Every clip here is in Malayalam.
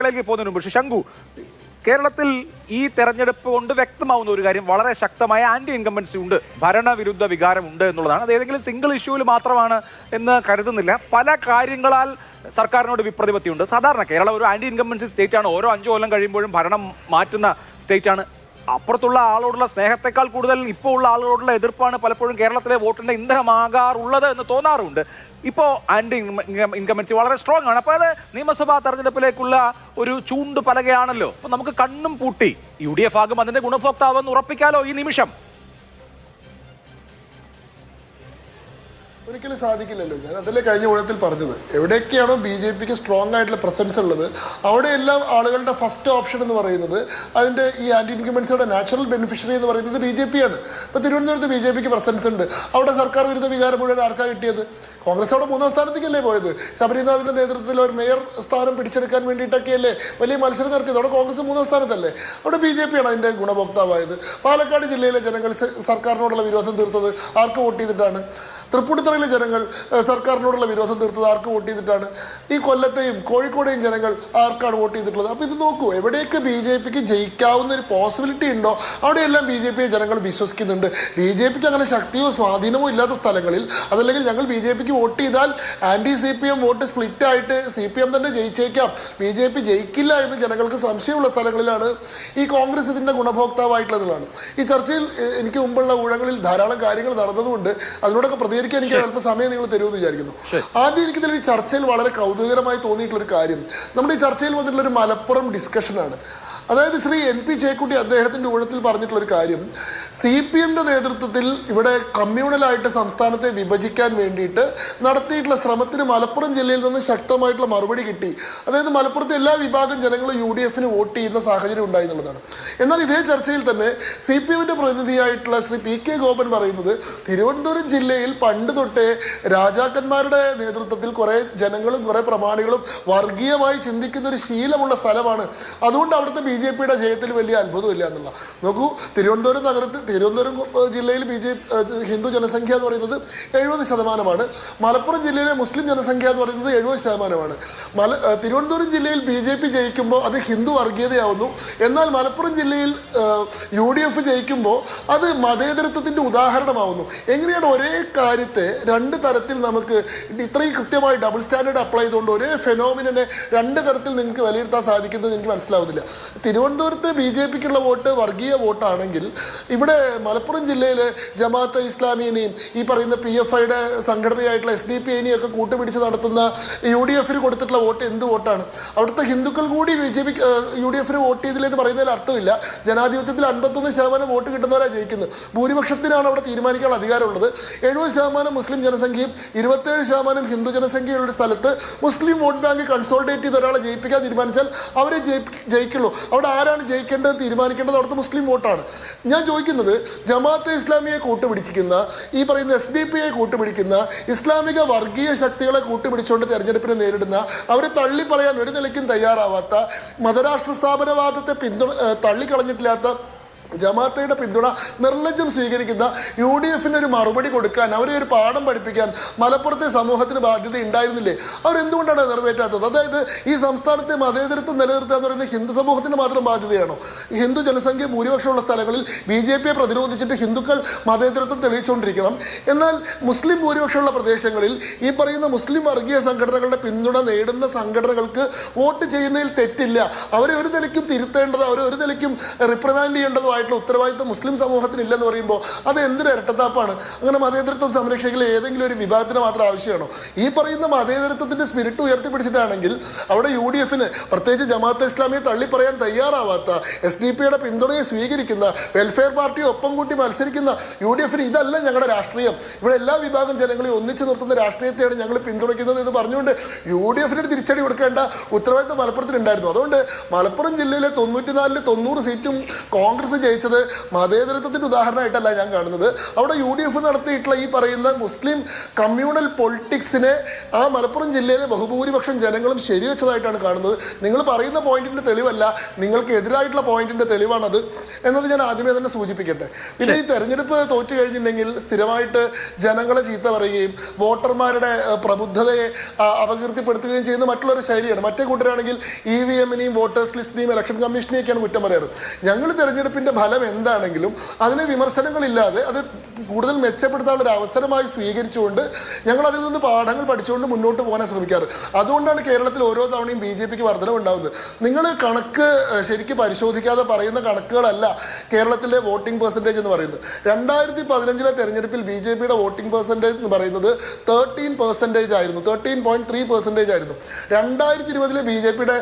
പോകുന്നതിന് മുമ്പ് ശശാങ്കു, കേരളത്തിൽ ഈ തെരഞ്ഞെടുപ്പ് കൊണ്ട് വ്യക്തമാവുന്ന ഒരു കാര്യം, വളരെ ശക്തമായ ആന്റി ഇൻകംബൻസി ഉണ്ട്, ഭരണവിരുദ്ധ വികാരം ഉണ്ട് എന്നുള്ളതാണ്. അത് ഏതെങ്കിലും സിംഗിൾ ഇഷ്യൂവിൽ മാത്രമാണ് എന്ന് കരുതുന്നില്ല. പല കാര്യങ്ങളാൽ സർക്കാരിനോട് വിപ്രതിപത്തിയുണ്ട്. സാധാരണ കേരളം ഒരു ആന്റി ഇൻകംബൻസി സ്റ്റേറ്റ് ആണ്. ഓരോ 5 കൊല്ലം കഴിയുമ്പോഴും ഭരണം മാറ്റുന്ന സ്റ്റേറ്റ് ആണ്. അപ്പുറത്തുള്ള ആളോടുള്ള സ്നേഹത്തെക്കാൾ കൂടുതൽ ഇപ്പോൾ ഉള്ള ആളുകളോടുള്ള എതിർപ്പാണ് പലപ്പോഴും കേരളത്തിലെ വോട്ടിന്റെ ഇന്ധനമാകാറുള്ളത് എന്ന് തോന്നാറുണ്ട്. ഇപ്പോൾ ആന്റി ഇൻകംബൻസി വളരെ സ്ട്രോങ് ആണ്. അപ്പോൾ അത് നിയമസഭാ തെരഞ്ഞെടുപ്പിലേക്കുള്ള ഒരു ചൂണ്ട് പലകയാണല്ലോ. അപ്പോൾ നമുക്ക് കണ്ണും പൂട്ടി UDF ആകും അതിന്റെ ഗുണഭോക്താവെന്ന് ഉറപ്പിക്കാലോ ഈ നിമിഷം. ഒരിക്കലും സാധിക്കില്ലല്ലോ. ഞാൻ അതിലെ കഴിഞ്ഞ ഊഴത്തിൽ പറഞ്ഞത്, എവിടെയൊക്കെയാണോ BJPക്ക് സ്ട്രോങ് ആയിട്ടുള്ള പ്രസൻസ് ഉള്ളത് അവിടെയെല്ലാം ആളുകളുടെ ഫസ്റ്റ് ഓപ്ഷൻ എന്ന് പറയുന്നത്, അതിൻ്റെ ഈ ആന്റി ഇൻകംബൻസിയുടെ നാച്ചുറൽ ബെനിഫിഷ്യറി എന്ന് പറയുന്നത് BJP ആണ്. ഇപ്പോൾ തിരുവനന്തപുരത്ത് BJPക്ക് പ്രസൻസ് ഉണ്ട്. അവിടെ സർക്കാർ വിരുദ്ധ വികാരം മുഴുവൻ ആർക്കാ കിട്ടിയത്? കോൺഗ്രസ് അവിടെ 3ാം സ്ഥാനത്തേക്കല്ലേ പോയത്? ശബരിനാഥിന്റെ നേതൃത്വത്തിൽ ഒരു മേയർ സ്ഥാനം പിടിച്ചെടുക്കാൻ വേണ്ടിയിട്ടൊക്കെയല്ലേ വലിയ മത്സരം നടത്തിയത്. അവിടെ കോൺഗ്രസ് 3ാം സ്ഥാനത്തല്ലേ? അവിടെ BJP ആണ് അതിൻ്റെ ഗുണഭോക്താവായത്. പാലക്കാട് ജില്ലയിലെ ജനങ്ങൾ സർക്കാരിനോടുള്ള വിരോധം തീർത്തത് ആർക്ക് വോട്ട് ചെയ്തിട്ടാണ്? തൃപ്പൂണിത്തുറയിലെ ജനങ്ങൾ സർക്കാരിനോടുള്ള വിരോധം തീർത്തത് ആർക്ക് വോട്ട് ചെയ്തിട്ടാണ്? ഈ കൊല്ലത്തെയും കോഴിക്കോടെയും ജനങ്ങൾ ആർക്കാണ് വോട്ട് ചെയ്തിട്ടുള്ളത്? അപ്പോൾ ഇത് നോക്കൂ, എവിടെയൊക്കെ BJPക്ക് ജയിക്കാവുന്ന ഒരു പോസിബിലിറ്റി ഉണ്ടോ അവിടെയെല്ലാം BJPയെ ജനങ്ങൾ വിശ്വസിക്കുന്നുണ്ട്. BJPക്ക് അങ്ങനെ ശക്തിയോ സ്വാധീനമോ ഇല്ലാത്ത സ്ഥലങ്ങളിൽ, അതല്ലെങ്കിൽ ഞങ്ങൾ BJPക്ക് വോട്ട് ചെയ്താൽ ആൻറ്റി CPM വോട്ട് സ്പ്ലിറ്റ് ആയിട്ട് CPM തന്നെ ജയിച്ചേക്കാം, BJP ജയിക്കില്ല എന്ന് ജനങ്ങൾക്ക് സംശയമുള്ള സ്ഥലങ്ങളിലാണ് ഈ കോൺഗ്രസ് ഇതിൻ്റെ ഗുണഭോക്താവായിട്ടുള്ളതാണ്. ഈ ചർച്ചയിൽ എനിക്ക് മുമ്പുള്ള ഊഴങ്ങളിൽ ധാരാളം കാര്യങ്ങൾ നടന്നതുകൊണ്ട് അതിനോടൊക്കെ എനിക്ക് അല്പം സമയം നിങ്ങൾ തരുമെന്ന് വിചാരിക്കുന്നു. ആദ്യം എനിക്കിതിൽ ഈ ചർച്ചയിൽ വളരെ കൗതുകകരമായി തോന്നിയിട്ടുള്ളൊരു കാര്യം, നമ്മുടെ ഈ ചർച്ചയിൽ വന്നിട്ടുള്ളൊരു മലപ്പുറം ഡിസ്കഷനാണ്. അതായത് ശ്രീ NP ചേക്കുട്ടി അദ്ദേഹത്തിൻ്റെ ഊഴത്തിൽ പറഞ്ഞിട്ടുള്ളൊരു കാര്യം, CPMന്റെ നേതൃത്വത്തിൽ ഇവിടെ കമ്മ്യൂണലായിട്ട് സംസ്ഥാനത്തെ വിഭജിക്കാൻ വേണ്ടിയിട്ട് നടത്തിയിട്ടുള്ള ശ്രമത്തിന് മലപ്പുറം ജില്ലയിൽ നിന്ന് ശക്തമായിട്ടുള്ള മറുപടി കിട്ടി. അതായത് മലപ്പുറത്തെ എല്ലാ വിഭാഗം ജനങ്ങളും UDFന് വോട്ട് ചെയ്യുന്ന സാഹചര്യം ഉണ്ടായി എന്നുള്ളതാണ്. എന്നാൽ ഇതേ ചർച്ചയിൽ തന്നെ CPMന്റെ പ്രതിനിധിയായിട്ടുള്ള ശ്രീ PK ഗോപൻ പറയുന്നത്, തിരുവനന്തപുരം ജില്ലയിൽ പണ്ട് തൊട്ടേ രാജാക്കന്മാരുടെ നേതൃത്വത്തിൽ കുറേ ജനങ്ങളും കുറേ പ്രമാണികളും വർഗീയമായി ചിന്തിക്കുന്ന ഒരു ശീലമുള്ള സ്ഥലമാണ്, അതുകൊണ്ട് അവിടുത്തെ BJPയുടെ ജയത്തിൽ വലിയ അത്ഭുതമില്ല എന്നുള്ള. നോക്കൂ, തിരുവനന്തപുരം ജില്ലയിൽ ഹിന്ദു ജനസംഖ്യ എന്ന് പറയുന്നത് 70%. മലപ്പുറം ജില്ലയിലെ മുസ്ലിം ജനസംഖ്യ എന്ന് പറയുന്നത് 70%. തിരുവനന്തപുരം ജില്ലയിൽ BJP ജയിക്കുമ്പോൾ അത് ഹിന്ദു വർഗീയതയാവുന്നു. എന്നാൽ മലപ്പുറം ജില്ലയിൽ UDF ജയിക്കുമ്പോൾ അത് മതേതരത്വത്തിൻ്റെ ഉദാഹരണമാവുന്നു. എങ്ങനെയാണ് ഒരേ കാര്യത്തെ 2 തരത്തിൽ നമുക്ക് ഇത്രയും കൃത്യമായി ഡബിൾ സ്റ്റാൻഡേർഡ് അപ്ലൈ ചെയ്തുകൊണ്ട് ഒരേ ഫെനോമിനെ 2 തരത്തിൽ നിങ്ങൾക്ക് വിലയിരുത്താൻ സാധിക്കുന്നത് എനിക്ക് മനസ്സിലാവുന്നില്ല. തിരുവനന്തപുരത്ത് BJPക്കുള്ള വോട്ട് വർഗീയ വോട്ടാണെങ്കിൽ ഇവിടെ മലപ്പുറം ജില്ലയിൽ ജമാഅത്തെ ഇസ്ലാമിയെയും ഈ പറയുന്ന PFIയുടെ സംഘടനയായിട്ടുള്ള SDPIനെയും ഒക്കെ കൂട്ടുപിടിച്ച് നടത്തുന്ന UDFന് കൊടുത്തിട്ടുള്ള വോട്ട് എന്ത് വോട്ടാണ്? അവിടുത്തെ ഹിന്ദുക്കൾ കൂടി UDFന് വോട്ട് ചെയ്തില്ലെന്ന് പറയുന്നതിൽ അർത്ഥമില്ല. ജനാധിപത്യത്തിൽ 51% വോട്ട് കിട്ടുന്നവരാണ് ജയിക്കുന്നത്. ഭൂരിപക്ഷത്തിനാണ് അവിടെ തീരുമാനിക്കാനുള്ള അധികാരമുള്ളത്. 70% മുസ്ലിം ജനസംഖ്യയും 27% ഹിന്ദു ജനസംഖ്യയുള്ള സ്ഥലത്ത് മുസ്ലിം വോട്ട് ബാങ്ക് കൺസോൾട്ടേറ്റ് ചെയ്ത് ഒരാളെ ജയിപ്പിക്കാൻ തീരുമാനിച്ചാൽ അവരെ ജയിക്കുള്ളൂ. അവിടെ ആരാണ് ജയിക്കേണ്ടത് തീരുമാനിക്കേണ്ടത് അവിടുത്തെ മുസ്ലിം വോട്ടാണ്. ഞാൻ ചോദിക്കുന്നത്, ജമാഅത്തെ ഇസ്ലാമിയെ കൂട്ടുപിടിച്ചിരിക്കുന്ന ഈ പറയുന്ന SDPയെ കൂട്ടുപിടിക്കുന്ന ഇസ്ലാമിക വർഗീയ ശക്തികളെ കൂട്ടുപിടിച്ചുകൊണ്ട് തെരഞ്ഞെടുപ്പിനെ നേരിടുന്ന, അവരെ തള്ളിപ്പറയാൻ ഒരു നിലയ്ക്കും തയ്യാറാവാത്ത, മതരാഷ്ട്ര സ്ഥാപനവാദത്തെ തള്ളിക്കളഞ്ഞിട്ടില്ലാത്ത ജമാഅത്തയുടെ പിന്തുണ നിർലജ്ജം സ്വീകരിക്കുന്ന UDFന് ഒരു മറുപടി കൊടുക്കാൻ, അവരെ ഒരു പാഠം പഠിപ്പിക്കാൻ മലപ്പുറത്തെ സമൂഹത്തിന് ബാധ്യത ഉണ്ടായിരുന്നില്ലേ? അവരെന്തുകൊണ്ടാണ് നിറവേറ്റാത്തത്? അതായത് ഈ സംസ്ഥാനത്തെ മതേതരത്വം നിലനിർത്തുക എന്ന് പറയുന്നത് ഹിന്ദു സമൂഹത്തിന് മാത്രം ബാധ്യതയാണോ? ഹിന്ദു ജനസംഖ്യ ഭൂരിപക്ഷമുള്ള സ്ഥലങ്ങളിൽ BJPയെ പ്രതിരോധിച്ചിട്ട് ഹിന്ദുക്കൾ മതേതരത്വം തെളിയിച്ചുകൊണ്ടിരിക്കണം. എന്നാൽ മുസ്ലിം ഭൂരിപക്ഷമുള്ള പ്രദേശങ്ങളിൽ ഈ പറയുന്ന മുസ്ലിം വർഗീയ സംഘടനകളുടെ പിന്തുണ നേടുന്ന സംഘടനകൾക്ക് വോട്ട് ചെയ്യുന്നതിൽ തെറ്റില്ല. അവരെ ഒരു നിലയ്ക്കും തിരുത്തേണ്ടത്, അവരെ ഒരു നിലയ്ക്കും റിപ്രമാൻഡ് ചെയ്യേണ്ടതുമായി ഉത്തരവാദിത്വം മുസ്ലിം സമൂഹത്തിന് ഇല്ലെന്ന് പറയുമ്പോൾ അത് എന്തൊരു ഇരട്ടത്താപ്പാണ്? അങ്ങനെ മതേതരത്വം സംരക്ഷിക്കൽ ഏതെങ്കിലും ഒരു വിഭാഗത്തിന് മാത്രം ആവശ്യമാണോ? ഈ പറയുന്ന മതേതരത്വത്തിന്റെ സ്പിരിറ്റ് ഉയർത്തിപ്പിടിച്ചിട്ടാണെങ്കിൽ അവിടെ UDFന്, പ്രത്യേകിച്ച് ജമാഅത്തെ ഇസ്ലാമിയെ തള്ളിപ്പറയാൻ തയ്യാറാവാത്ത, SDPയുടെ പിന്തുണയെ സ്വീകരിക്കുന്ന, വെൽഫെയർ പാർട്ടിയെ ഒപ്പം കൂട്ടി മത്സരിക്കുന്ന UDFന് ഇതല്ല ഞങ്ങളുടെ രാഷ്ട്രീയം, ഇവിടെ എല്ലാ വിഭാഗം ജനങ്ങളെയും ഒന്നിച്ചു നിർത്തുന്ന രാഷ്ട്രീയത്തെയാണ് ഞങ്ങൾ പിന്തുണയ്ക്കുന്നത് എന്ന് പറഞ്ഞുകൊണ്ട് UDFന് തിരിച്ചടി കൊടുക്കേണ്ട ഉത്തരവാദിത്വം മലപ്പുറത്തിനുണ്ടായിരുന്നു. അതുകൊണ്ട് മലപ്പുറം ജില്ലയിലെ 94-90 സീറ്റും കോൺഗ്രസ് ജയിച്ചത് മതേതരത്വത്തിന്റെ ഉദാഹരണമായിട്ടല്ല ഞാൻ കാണുന്നത്. അവിടെ UDF നടത്തിയിട്ടുള്ള ഈ പറയുന്ന മുസ്ലിം കമ്മ്യൂണൽ പൊളിറ്റിക്സിനെ ആ മലപ്പുറം ജില്ലയിലെ ബഹുഭൂരിപക്ഷം ജനങ്ങളും ശരിവെച്ചതായിട്ടാണ് കാണുന്നത്. നിങ്ങൾ പറയുന്ന പോയിന്റിന്റെ തെളിവല്ല, നിങ്ങൾക്ക് എതിരായിട്ടുള്ള പോയിന്റിന്റെ തെളിവാണത് എന്നത് ഞാൻ ആദ്യമേ തന്നെ സൂചിപ്പിക്കട്ടെ. പിന്നെ ഈ തെരഞ്ഞെടുപ്പ് തോറ്റു കഴിഞ്ഞിട്ടുണ്ടെങ്കിൽ സ്ഥിരമായിട്ട് ജനങ്ങളെ ചീത്ത പറയുകയും വോട്ടർമാരുടെ പ്രബുദ്ധതയെ അപകീർത്തിപ്പെടുത്തുകയും ചെയ്യുന്ന മറ്റുള്ളൊരു ശൈലിയാണ്. മറ്റേ കൂട്ടരാണെങ്കിൽ EVM-നെയും വോട്ടേഴ്സ് ലിസ്റ്റിനെയും ഇലക്ഷൻ കമ്മീഷനെയൊക്കെയാണ് കുറ്റം പറയാറ്. ഞങ്ങൾ തെരഞ്ഞെടുപ്പിന്റെ ഫലം എന്താണെങ്കിലും അതിനെ വിമർശനങ്ങളില്ലാതെ അത് കൂടുതൽ മെച്ചപ്പെടുത്താനുള്ള ഒരു അവസരമായി സ്വീകരിച്ചുകൊണ്ട് ഞങ്ങൾ അതിൽ നിന്ന് പാഠങ്ങൾ പഠിച്ചുകൊണ്ട് മുന്നോട്ട് പോകാൻ ശ്രമിക്കാറ്. അതുകൊണ്ടാണ് കേരളത്തിൽ ഓരോ തവണയും BJPക്ക് വർധനം ഉണ്ടാകുന്നത്. നിങ്ങൾ കണക്ക് ശരിക്കും പരിശോധിക്കാതെ പറയുന്ന കണക്കുകളല്ല കേരളത്തിലെ വോട്ടിംഗ് പെർസെൻറ്റേജ് എന്ന് പറയുന്നത്. 2015 തെരഞ്ഞെടുപ്പിൽ BJPയുടെ വോട്ടിംഗ് പെർസെൻറ്റേജ് എന്ന് പറയുന്നത് 13% ആയിരുന്നു, 13.3% ആയിരുന്നു. 2020 BJPയുടെ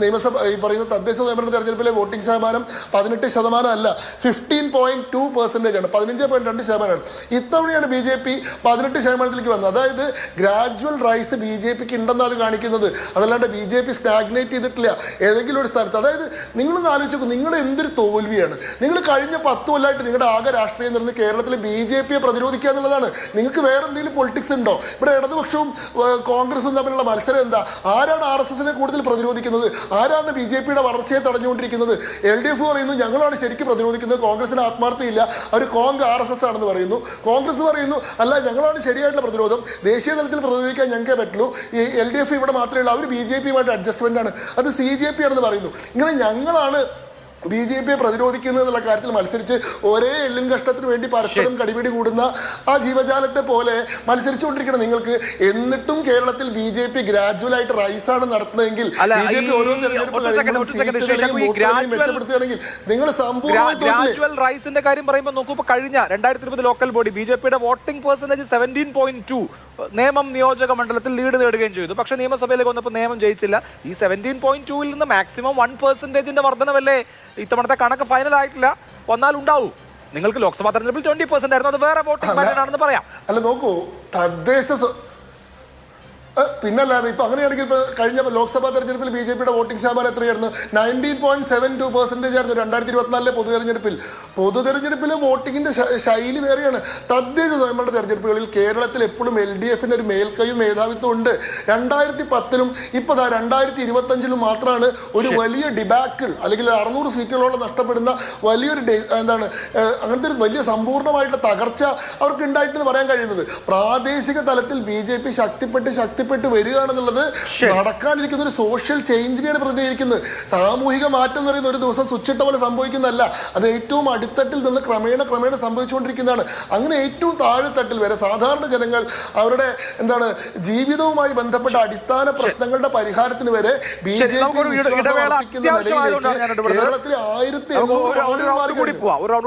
നിയമസഭ ഈ പറയുന്ന തദ്ദേശ സ്വയംഭരണ തെരഞ്ഞെടുപ്പിലെ വോട്ടിംഗ് ശതമാനം 18% അല്ല, 15.2% ആണ്, 15.2%. ഇത്തവണയാണ് BJP 18% വന്നത്. അതായത് ഗ്രാജുവൽ റൈസ് BJPക്ക് ഉണ്ടെന്ന് അത് കാണിക്കുന്നത്, അതല്ലാണ്ട് BJP സ്റ്റാഗ്നേറ്റ് ചെയ്തിട്ടില്ല ഏതെങ്കിലും ഒരു സ്ഥലത്ത്. അതായത് നിങ്ങളൊന്ന് ആലോചിച്ച് നോക്കും, നിങ്ങളുടെ എന്തൊരു തോൽവിയാണ്. നിങ്ങൾ കഴിഞ്ഞ 10 കൊല്ലമായിട്ട് നിങ്ങളുടെ ആകെ രാഷ്ട്രീയം എന്ന് പറയുന്നത് കേരളത്തിലെ BJPയെ പ്രതിരോധിക്കുക എന്നുള്ളതാണ്. നിങ്ങൾക്ക് വേറെ എന്തെങ്കിലും പൊളിറ്റിക്സ് ഉണ്ടോ? ഇവിടെ ഇടതുപക്ഷവും കോൺഗ്രസും തമ്മിലുള്ള മത്സരം എന്താ? ആരാണ് RSSനെ കൂടുതൽ പ്രതിരോധിക്കുന്നത്? ആരാണ് BJPയുടെ വളർച്ചയെ തടഞ്ഞുകൊണ്ടിരിക്കുന്നത്? LDF പറയുന്നു ഞങ്ങളാണ് ശരിക്കും പ്രതിരോധിക്കുന്നത്, കോൺഗ്രസിന് ആത്മാർത്ഥയില്ല, അവർ RSS ആണെന്ന് പറയുന്നു. കോൺഗ്രസ് പറയുന്നു അല്ല, ഞങ്ങളാണ് ശരിയായിട്ടുള്ള പ്രതിരോധം, ദേശീയ തലത്തിൽ പ്രതിരോധിക്കാൻ ഞങ്ങൾക്കേ പറ്റുള്ളൂ, ഈ LDF ഇവിടെ മാത്രമേ ഉള്ളൂ, അവർ BJPയുമായിട്ട് അഡ്ജസ്റ്റ്മെന്റ് ആണ്, അത് CJP ആണെന്ന് പറയുന്നു. ഇങ്ങനെ ഞങ്ങളാണ് BJPയെ പ്രതിരോധിക്കുന്നത് എന്നുള്ള കാര്യത്തിൽ മത്സരിച്ച് ഒരേ എല്ലും കഷ്ടത്തിന് വേണ്ടി പരസ്പരം കടിപിടി കൂടുന്ന ആ ജീവജാലത്തെ പോലെ മത്സരിച്ചുകൊണ്ടിരിക്കണം നിങ്ങൾക്ക്. എന്നിട്ടും കേരളത്തിൽ BJP ഗ്രാജുവലായിട്ട് റൈസാണ് നടത്തുന്നതെങ്കിൽ, BJP ഓരോ തെരഞ്ഞെടുപ്പ് മെച്ചപ്പെടുത്തുകയാണെങ്കിൽ നിങ്ങൾ ഗ്രാജുവൽ റൈസിന്റെ കാര്യം പറയുമ്പോൾ നോക്കൂ, ഇപ്പോൾ കഴിഞ്ഞ 2020 ലോക്കൽ ബോഡി BJPയുടെ വോട്ടിംഗ് പെർസെന്റേജ് 17.2, നിയമം നിയോജക മണ്ഡലത്തിൽ ലീഡ് നേടുകയും ചെയ്തു. പക്ഷേ നിയമസഭയിലേക്ക് വന്നപ്പോൾ നിയമം ജയിച്ചില്ല. ഈ 17.2-ൽ നിന്ന് മാക്സിമം 1% വർധനവല്ലേ ഇത്തവണത്തെ കണക്ക് ഫൈനൽ ആയിട്ടില്ല, വന്നാൽ ഉണ്ടാവും. നിങ്ങൾക്ക് ലോക്സഭാ തെരഞ്ഞെടുപ്പിൽ 20% ആയിരുന്നു, അത് വേറെ വോട്ടിംഗ് പാറ്റേൺ ആണെന്ന് പറയാം. അല്ല നോക്കൂ, തദ്ദേശ പിന്നല്ലാതെ ഇപ്പൊ അങ്ങനെയാണെങ്കിൽ ഇപ്പൊ കഴിഞ്ഞ ലോക്സഭാ തെരഞ്ഞെടുപ്പിൽ BJPയുടെ വോട്ടിംഗ് ശതമാനം എത്രയായിരുന്നു? 19.72% ആയിരുന്നു 2024 പൊതു തെരഞ്ഞെടുപ്പിലെ വോട്ടിങ്ങിന്റെ ശൈലി വേറെയാണ്. തദ്ദേശ സ്വയംഭരണ തെരഞ്ഞെടുപ്പുകളിൽ കേരളത്തിൽ എപ്പോഴും LDFന്റെ ഒരു മേൽക്കൈയും മേധാവിത്വം ഉണ്ട്. 2010-ലും ഇപ്പൊ 2025-ലും മാത്രമാണ് ഒരു വലിയ ഡിബാക്കിൾ അല്ലെങ്കിൽ 600 സീറ്റുകളോളം നഷ്ടപ്പെടുന്ന വലിയൊരു അങ്ങനത്തെ ഒരു വലിയ സമ്പൂർണ്ണമായിട്ടുള്ള തകർച്ച അവർക്ക് ഉണ്ടായിട്ടെന്ന് പറയാൻ കഴിയുന്നത്. പ്രാദേശിക തലത്തിൽ BJP ശക്തിപ്പെട്ട് വരികയാണെന്നുള്ളത് നടക്കാനിരിക്കുന്ന ഒരു സോഷ്യൽ ചേഞ്ചിനെയാണ് പ്രതികരിക്കുന്നത്. സാമൂഹിക മാറ്റം എന്ന് പറയുന്ന ഒരു ദിവസം സ്വിച്ചിട്ട പോലെ സംഭവിക്കുന്നതല്ല, അത് ഏറ്റവും അടിത്തട്ടിൽ നിന്ന് ക്രമേണ സംഭവിച്ചുകൊണ്ടിരിക്കുന്നതാണ്. അങ്ങനെ ഏറ്റവും താഴെത്തട്ടിൽ വരെ സാധാരണ ജനങ്ങൾ അവരുടെ ജീവിതവുമായി ബന്ധപ്പെട്ട അടിസ്ഥാന പ്രശ്നങ്ങളുടെ പരിഹാരത്തിന് വരെ BJP വിശ്വാസം അർപ്പിക്കുന്ന നിലയിലേക്ക് കേരളത്തിലെ 1800